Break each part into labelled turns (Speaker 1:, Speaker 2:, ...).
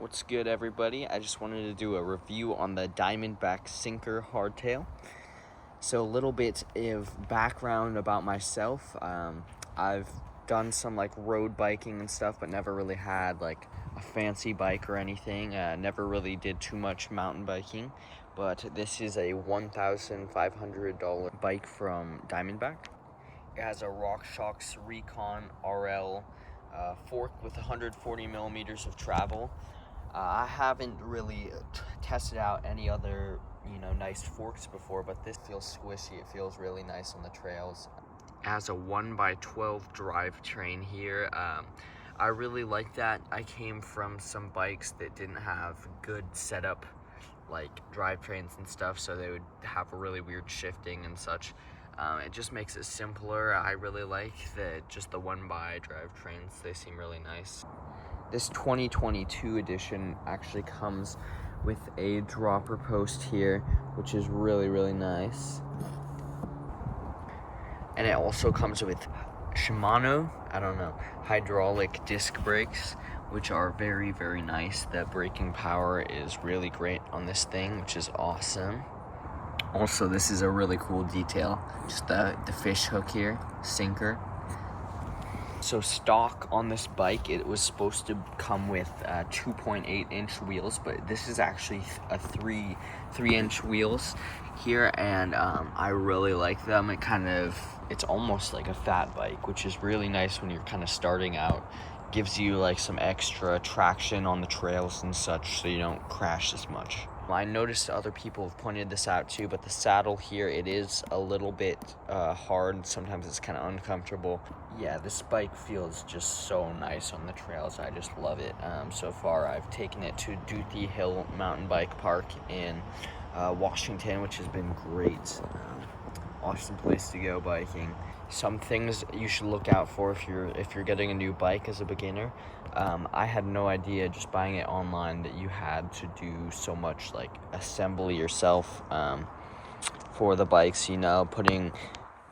Speaker 1: What's good, everybody? I just wanted to do a review on the Diamondback Sinker hardtail. So a little bit of background about myself. I've done some like road biking and stuff, but never really had like a fancy bike or anything. Never really did too much mountain biking, but this is a $1,500 bike from Diamondback. It has a RockShox Recon RL fork with 140 millimeters of travel. I haven't really tested out any other, nice forks before, but this feels squishy. It feels really nice on the trails. It has a 1x12 drivetrain here. I really like that. I came from some bikes that didn't have good setup, like drivetrains and stuff, so they would have a really weird shifting and such. It just makes it simpler. I really like just the 1x drivetrains. They seem really nice. This 2022 edition actually comes with a dropper post here, which is really, really nice. And it also comes with Shimano, hydraulic disc brakes, which are very, very nice. The braking power is really great on this thing, which is awesome. Also, this is a really cool detail, just the fish hook here, sinker. So stock on this bike, it was supposed to come with 2.8-inch wheels, but this is actually a 3-inch wheels here, and I really like them. It's almost like a fat bike, which is really nice when you're kind of starting out. Gives you like some extra traction on the trails and such, so you don't crash as much. I noticed other people have pointed this out too, but the saddle here, it is a little bit hard. Sometimes it's kind of uncomfortable. Yeah, this bike feels just so nice on the trails. I just love it. So far, I've taken it to Duthie Hill Mountain Bike Park in Washington, which has been great. Awesome place to go biking. Some things you should look out for if you're getting a new bike as a beginner. I had no idea just buying it online that you had to do so much like assembly yourself for the bikes.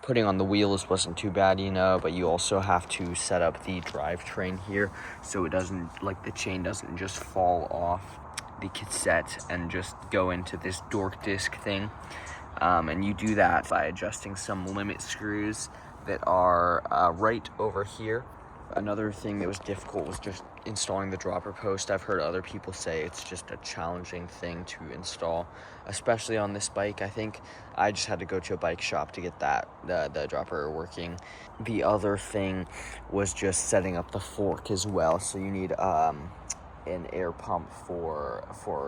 Speaker 1: Putting on the wheels wasn't too bad, but you also have to set up the drivetrain here so it doesn't, like, the chain doesn't just fall off the cassette and just go into this dork disc thing. And you do that by adjusting some limit screws that are right over here. Another thing that was difficult was just installing the dropper post. I've heard other people say it's just a challenging thing to install, especially on this bike. I think I just had to go to a bike shop to get the dropper working. The other thing was just setting up the fork as well. So you need an air pump for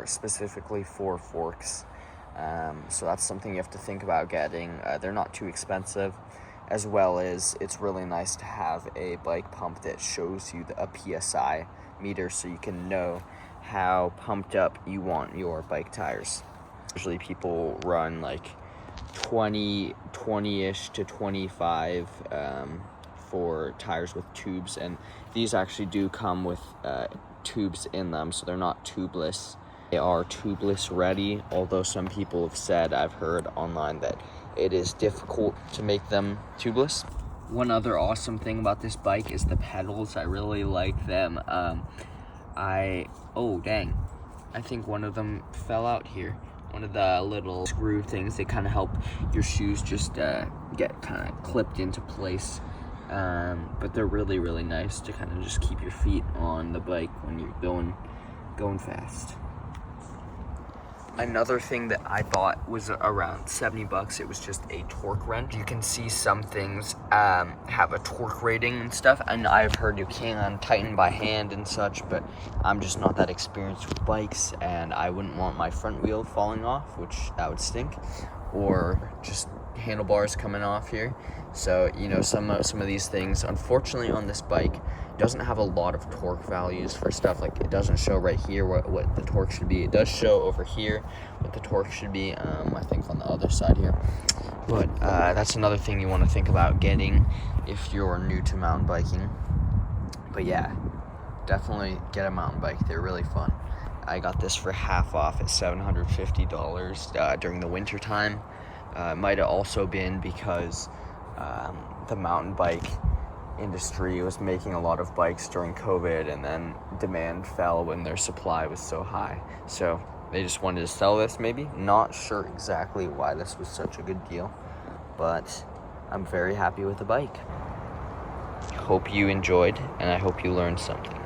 Speaker 1: specifically for forks. So that's something you have to think about getting. They're not too expensive, as well as it's really nice to have a bike pump that shows you a PSI meter so you can know how pumped up you want your bike tires. Usually people run like 20-ish to 25 for tires with tubes, and these actually do come with tubes in them, so they're not tubeless. They are tubeless ready, although some people have said, I've heard online, that it is difficult to make them tubeless. One other awesome thing about this bike is the pedals. I really like them. Oh dang, I think one of them fell out here. One of the little screw things, they kind of help your shoes just get kind of clipped into place. But they're really, really nice to kind of just keep your feet on the bike when you're going fast. Another thing that I bought was around $70. It was just a torque wrench. You can see some things have a torque rating and stuff, and I've heard you can tighten by hand and such, but I'm just not that experienced with bikes, and I wouldn't want my front wheel falling off, which that would stink, or just handlebars coming off here. So some of these things, unfortunately, on this bike doesn't have a lot of torque values for stuff. Like, it doesn't show right here what the torque should be. It does show over here what the torque should be, I think on the other side here. But that's another thing you want to think about getting if you're new to mountain biking. But yeah, definitely get a mountain bike. They're really fun. I got this for half off at $750 during the winter time. It might have also been because the mountain bike industry was making a lot of bikes during COVID, and then demand fell when their supply was so high. So they just wanted to sell this, maybe. Not sure exactly why this was such a good deal, but I'm very happy with the bike. Hope you enjoyed, and I hope you learned something.